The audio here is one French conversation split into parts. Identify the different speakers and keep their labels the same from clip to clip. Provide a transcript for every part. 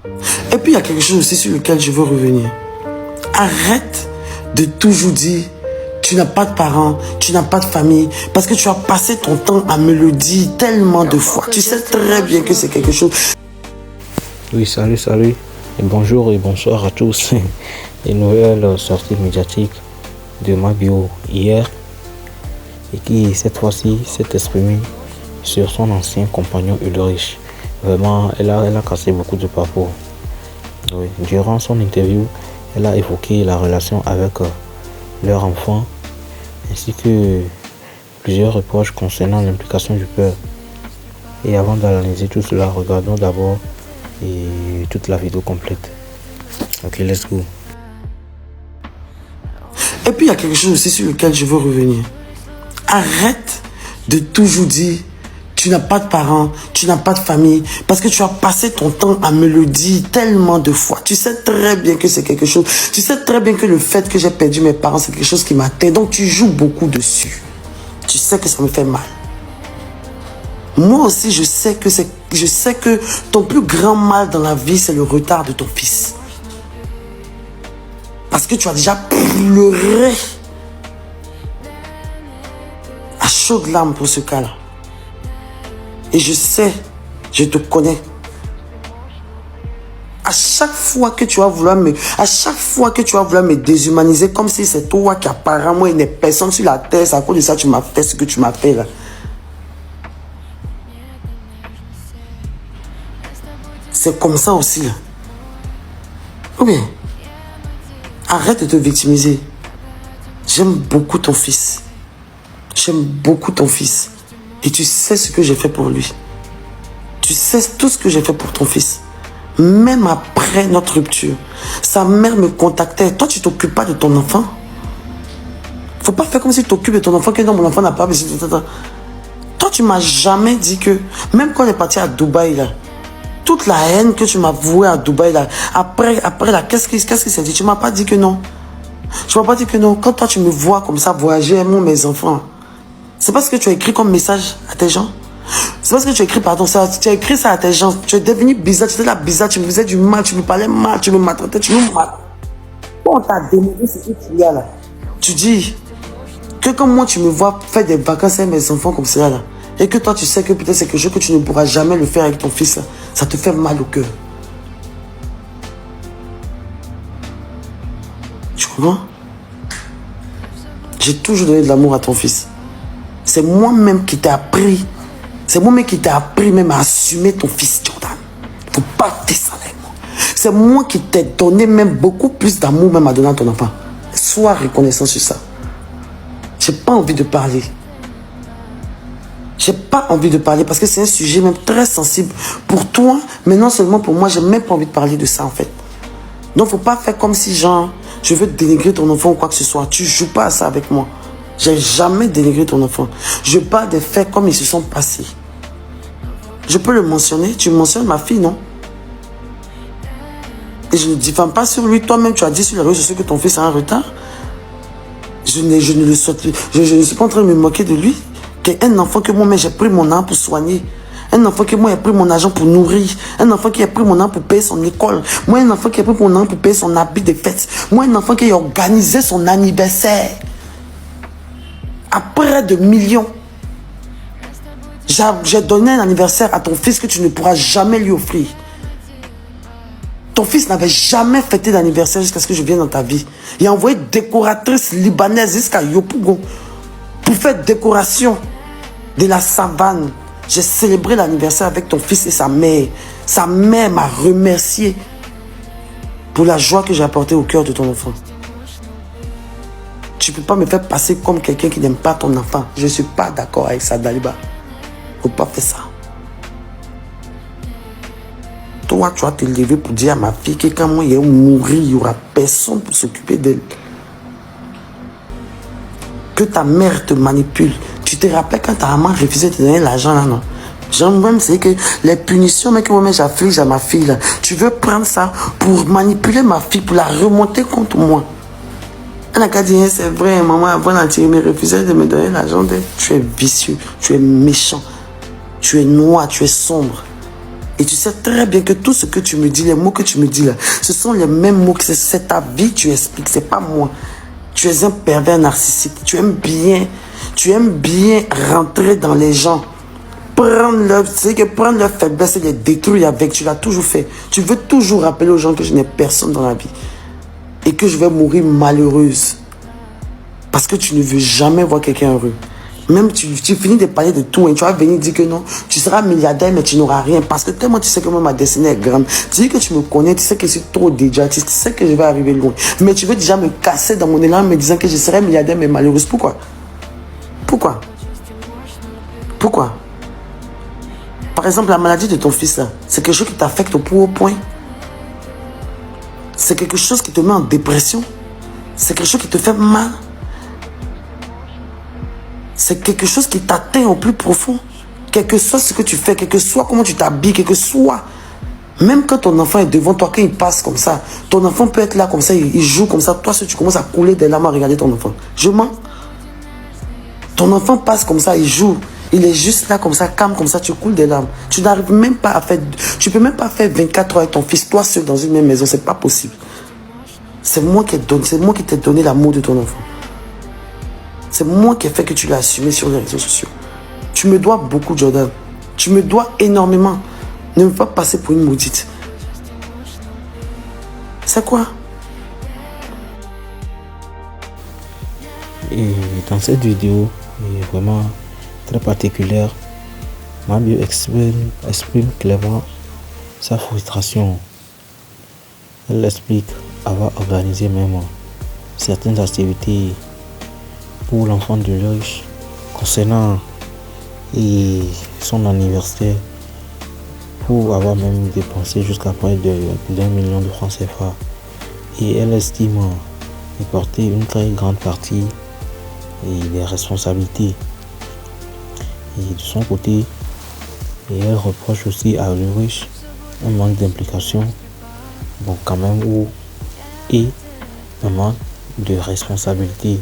Speaker 1: Et puis il y a quelque chose aussi sur lequel je veux revenir. Arrête de toujours dire tu n'as pas de parents, tu n'as pas de famille, parce que tu as passé ton temps à me le dire tellement de fois. Tu sais très bien que c'est quelque chose.
Speaker 2: Oui, salut, et bonjour et bonsoir à tous. Une nouvelle sortie médiatique de Mabio hier, et qui cette fois-ci s'est exprimée sur son ancien compagnon Ulrich. Vraiment, elle a cassé beaucoup de papos. Oui. Durant son interview, elle a évoqué la relation avec leur enfant, ainsi que plusieurs reproches concernant l'implication du père. Et avant d'analyser tout cela, regardons d'abord toute la vidéo complète. Ok, let's go.
Speaker 1: Et puis il y a quelque chose aussi sur lequel je veux revenir. Arrête de toujours dire tu n'as pas de parents, tu n'as pas de famille, parce que tu as passé ton temps à me le dire tellement de fois. Tu sais très bien que c'est quelque chose. Tu sais très bien que le fait que j'ai perdu mes parents, c'est quelque chose qui m'atteint. Donc tu joues beaucoup dessus. Tu sais que ça me fait mal. Moi aussi, je sais que ton plus grand mal dans la vie, c'est le retard de ton fils. Parce que tu as déjà pleuré à chaudes larmes pour ce cas-là. Et je sais, je te connais. À chaque fois que tu vas vouloir me déshumaniser, comme si c'est toi qui apparemment il n'est personne sur la terre, c'est à cause de ça que tu m'as fait ce que tu m'as fait là. C'est comme ça aussi là. Ou bien, arrête de te victimiser. J'aime beaucoup ton fils. J'aime beaucoup ton fils. Et tu sais ce que j'ai fait pour lui. Tu sais tout ce que j'ai fait pour ton fils. Même après notre rupture, sa mère me contactait. Toi, tu t'occupes pas de ton enfant. Faut pas faire comme si tu t'occupes de ton enfant, que non, mon enfant n'a pas besoin. Toi, tu m'as jamais dit que, même quand on est parti à Dubaï, là, toute la haine que tu m'as vouée à Dubaï, là, après là, qu'est-ce qui s'est dit? Tu m'as pas dit que non. Tu m'as pas dit que non. Quand toi, tu me vois comme ça voyager, moi, mes enfants, c'est parce que tu as écrit comme message à tes gens. C'est parce que tu as écrit, pardon, ça, tu as écrit ça à tes gens. Tu es devenu bizarre, tu étais là bizarre, tu me faisais du mal, tu me parlais mal, tu me maltraitais, tu me mal. On t'a dénigré ce que tu as là. Tu dis que comme moi, tu me vois faire des vacances avec mes enfants comme ça là. Et que toi, tu sais que peut-être c'est quelque chose que tu ne pourras jamais le faire avec ton fils là. Ça te fait mal au cœur. Tu comprends? J'ai toujours donné de l'amour à ton fils. C'est moi-même qui t'ai appris. C'est moi-même qui t'ai appris même à assumer ton fils, Jordan. Faut pas faire ça avec moi. C'est moi qui t'ai donné même beaucoup plus d'amour même à donner à ton enfant. Sois reconnaissant sur ça. J'ai pas envie de parler. J'ai pas envie de parler parce que c'est un sujet même très sensible pour toi, mais non seulement pour moi, j'ai même pas envie de parler de ça en fait. Donc faut pas faire comme si genre, je veux dénigrer ton enfant ou quoi que ce soit. Tu joues pas à ça avec moi. J'ai jamais dénigré ton enfant. Je parle des faits comme ils se sont passés. Je peux le mentionner. Tu mentionnes ma fille, non? Et je ne diffame pas sur lui. Toi-même, tu as dit sur les réseaux sociaux que ton fils a un retard. Je ne le souhaite plus. Je ne suis pas en train de me moquer de lui. Un enfant que moi-même j'ai pris mon argent pour soigner. Un enfant que moi j'ai pris mon argent pour nourrir. Un enfant qui a pris mon argent pour payer son école. Moi, un enfant qui a pris mon argent pour payer son habit de fête. Moi, un enfant qui a organisé son anniversaire. À près de millions. J'ai donné un anniversaire à ton fils que tu ne pourras jamais lui offrir. Ton fils n'avait jamais fêté d'anniversaire jusqu'à ce que je vienne dans ta vie. Il a envoyé décoratrice libanaise jusqu'à Yopougon pour faire décoration de la savane. J'ai célébré l'anniversaire avec ton fils et sa mère. Sa mère m'a remercié pour la joie que j'ai apportée au cœur de ton enfant. Tu ne peux pas me faire passer comme quelqu'un qui n'aime pas ton enfant. Je ne suis pas d'accord avec ça, Daliba. Faut pas faire ça. Toi, tu vas te lever pour dire à ma fille que quand moi, il va mourir, il n'y aura personne pour s'occuper d'elle. Que ta mère te manipule. Tu te rappelles quand ta maman refusait de te donner l'argent là, non? J'aime même c'est que les punitions mais que moi-même j'afflige à ma fille là. Tu veux prendre ça pour manipuler ma fille, pour la remonter contre moi. Elle a qu'à dire, c'est vrai, maman, avant d'en me refusait de me donner l'argent d'elle. Tu es vicieux, tu es méchant, tu es noir, tu es sombre. Et tu sais très bien que tout ce que tu me dis, les mots que tu me dis là, ce sont les mêmes mots que c'est ta vie, tu expliques, c'est pas moi. Tu es un pervers narcissique. Tu aimes bien rentrer dans les gens. Prendre leur faiblesse et les détruire avec. Tu l'as toujours fait. Tu veux toujours rappeler aux gens que je n'ai personne dans la vie. Et que je vais mourir malheureuse. Parce que tu ne veux jamais voir quelqu'un heureux. Même tu finis de parler de tout et tu vas venir dire que non, tu seras milliardaire mais tu n'auras rien. Parce que tellement tu sais que moi, ma destinée est grande. Tu dis que tu me connais, tu sais que je suis trop déjà, tu sais que je vais arriver loin. Mais tu veux déjà me casser dans mon élan en me disant que je serai milliardaire mais malheureuse. Pourquoi? Pourquoi? Pourquoi? Par exemple, la maladie de ton fils là, c'est quelque chose qui t'affecte au plus haut point. C'est quelque chose qui te met en dépression. C'est quelque chose qui te fait mal. C'est quelque chose qui t'atteint au plus profond. Quel que soit ce que tu fais, quel que soit comment tu t'habilles, quel que soit. Même quand ton enfant est devant toi, quand il passe comme ça, ton enfant peut être là comme ça, il joue comme ça. Toi, si tu commences à couler des larmes à regarder ton enfant, je mens. Ton enfant passe comme ça, il joue. Il est juste là comme ça, calme comme ça, tu coules des larmes. Tu n'arrives même pas à faire... Tu peux même pas faire 24 heures avec ton fils, toi seul dans une même maison, c'est pas possible. C'est moi qui t'ai donné l'amour de ton enfant. C'est moi qui ai fait que tu l'as assumé sur les réseaux sociaux. Tu me dois beaucoup, Jordan. Tu me dois énormément. Ne me fais pas passer pour une maudite. C'est quoi?
Speaker 2: Et dans cette vidéo, est vraiment très particulière, Mabio exprime clairement sa frustration. Elle explique avoir organisé même certaines activités pour l'enfant de l'âge concernant son anniversaire, pour avoir même dépensé jusqu'à près d'1 million de francs CFA. Et elle estime porter une très grande partie des responsabilités. Et de son côté, elle reproche aussi à Ulrich un manque d'implication, bon quand même, et un manque de responsabilité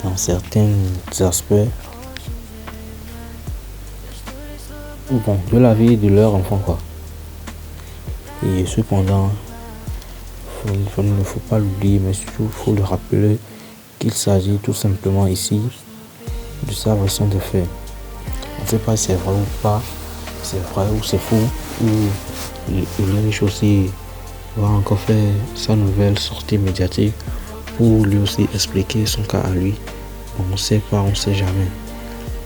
Speaker 2: dans certains aspects, bon, de la vie de leur enfant quoi. Et cependant, il ne faut pas l'oublier, mais surtout il faut le rappeler qu'il s'agit tout simplement ici de sa version de fait. On ne sait pas si c'est vrai ou pas, c'est vrai ou c'est faux, ou Ulrich aussi va encore faire sa nouvelle sortie médiatique pour lui aussi expliquer son cas à lui. On ne sait pas, on ne sait jamais.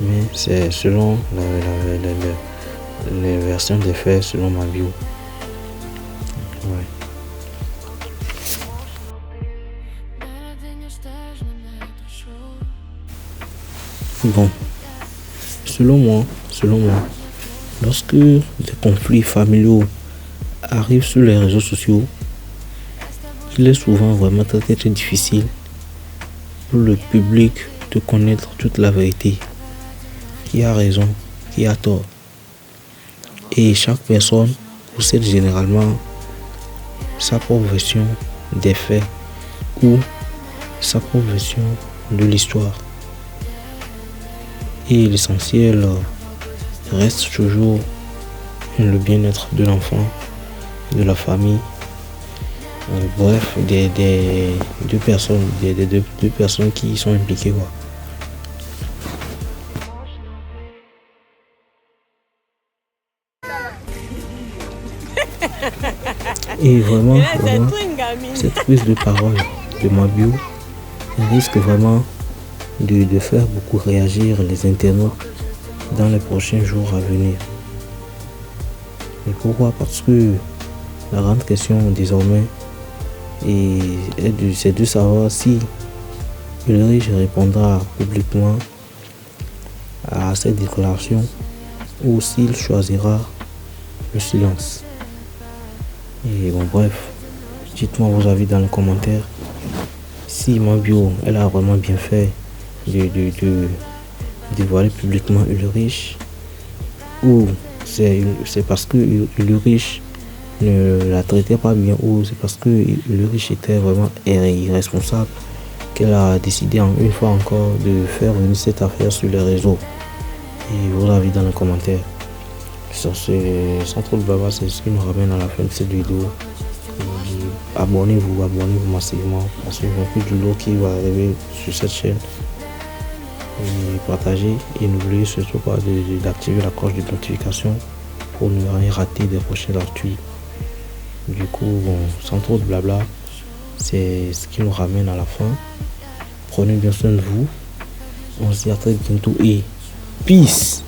Speaker 2: Mais c'est selon les versions des faits, selon Mabio. Ouais. Bon, selon moi, lorsque des conflits familiaux arrivent sur les réseaux sociaux, il est souvent vraiment très difficile pour le public de connaître toute la vérité. Qui a raison, qui a tort. Et chaque personne possède généralement sa propre version des faits ou sa propre version de l'histoire. Et l'essentiel reste toujours le bien-être de l'enfant, de la famille, bref, des deux personnes qui sont impliquées quoi. Et vraiment, cette prise de parole de Mabio risque vraiment de faire beaucoup réagir les internautes dans les prochains jours à venir. Et pourquoi? Parce que la grande question désormais c'est de savoir si Ulrich répondra publiquement à cette déclaration ou s'il choisira le silence. Et bon, bref, dites-moi vos avis dans les commentaires. Si Mabio, elle a vraiment bien fait de dévoiler publiquement Ulrich, ou c'est parce que Ulrich ne la traitait pas bien, ou c'est parce que Ulrich était vraiment irresponsable qu'elle a décidé une fois encore de faire venir cette affaire sur les réseaux. Et vos avis dans les commentaires. Sans trop de blabla, c'est ce qui nous ramène à la fin de cette vidéo. Abonnez-vous massivement parce qu'il y a beaucoup de lourd qui va arriver sur cette chaîne. Et partagez et n'oubliez surtout pas d'activer la cloche de notification pour ne rien rater des prochaines actus. Du coup, bon, sans trop de blabla, c'est ce qui nous ramène à la fin. Prenez bien soin de vous. On se dit à très bientôt et peace.